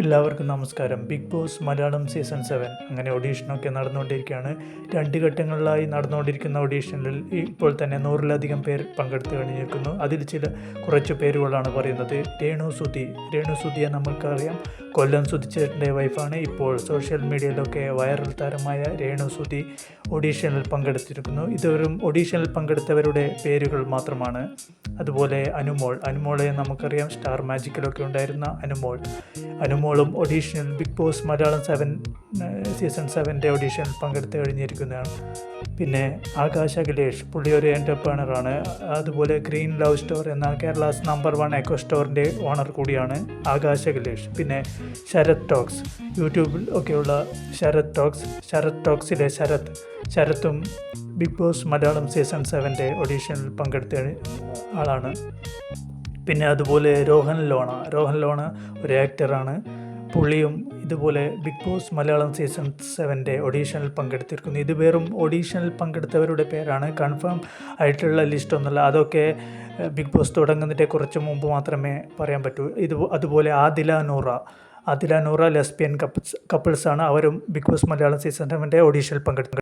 എല്ലാവർക്കും നമസ്കാരം. Big Boss Malayalam season 7 അങ്ങനെ ഓഡീഷനൊക്കെ നടന്നുകൊണ്ടിരിക്കുകയാണ്. 2 ഘട്ടങ്ങളിലായി നടന്നുകൊണ്ടിരിക്കുന്ന ഓഡീഷനിൽ ഇപ്പോൾ തന്നെ 100-ലധികം പേർ പങ്കെടുത്തു കഴിഞ്ഞിരിക്കുന്നു. അതിൽ കുറച്ച് പേരുകളാണ് പറയുന്നത്. രേണു സുധിയെ നമുക്കറിയാം, കൊല്ലം സുധിച്ചേട്ടൻ്റെ വൈഫാണ്. ഇപ്പോൾ സോഷ്യൽ മീഡിയയിലൊക്കെ വൈറൽ താരമായ രേണു സുധി ഓഡീഷനിൽ പങ്കെടുത്തിരിക്കുന്നു. ഇതുവരും ഓഡീഷനിൽ പങ്കെടുത്തവരുടെ പേരുകൾ മാത്രമാണ്. അതുപോലെ അനുമോളെ നമുക്കറിയാം, സ്റ്റാർ മാജിക്കിലൊക്കെ ഉണ്ടായിരുന്ന അനുമോളും ഓഡീഷനിൽ ബിഗ് ബോസ് മലയാളം സീസൺ 7 ഓഡീഷനിൽ പങ്കെടുത്ത് കഴിഞ്ഞിരിക്കുന്നതാണ്. പിന്നെ ആകാശ് അഖിലേഷ്, പുള്ളി ഒരു എൻ്റർപ്രണറാണ്. അതുപോലെ ഗ്രീൻ ലവ് സ്റ്റോർ എന്ന കേരളാസ് നമ്പർ 1 എക്കോ സ്റ്റോറിൻ്റെ ഓണർ കൂടിയാണ് ആകാശ് അഖിലേഷ്. പിന്നെ ശരത് ടോക്സ്, യൂട്യൂബിൽ ഒക്കെയുള്ള ശരത് ടോക്സിലെ ശരത്തും ബിഗ് ബോസ് മലയാളം സീസൺ 7 ഓഡീഷനിൽ പങ്കെടുത്ത ആളാണ്. പിന്നെ അതുപോലെ രോഹൻ ലോണ ഒരു ആക്ടറാണ്. പുള്ളിയും ഇതുപോലെ ബിഗ് ബോസ് മലയാളം സീസൺ 7 ഓഡീഷനിൽ പങ്കെടുത്തിരിക്കുന്നു. ഇത് വെറും ഓഡീഷനിൽ പങ്കെടുത്തവരുടെ പേരാണ്, കൺഫേം ആയിട്ടുള്ള ലിസ്റ്റൊന്നുമല്ല. അതൊക്കെ ബിഗ് ബോസ് തുടങ്ങുന്നതിൻ്റെ കുറച്ച് മുമ്പ് മാത്രമേ പറയാൻ പറ്റൂ. അതുപോലെ ആദില നൂറ ലെസ്ബിയൻ കപ്പിൾസാണ്. അവരും ബിഗ് ബോസ് മലയാളം സീസൺ 7 ഓഡീഷനിൽ പങ്കെടുത്തു.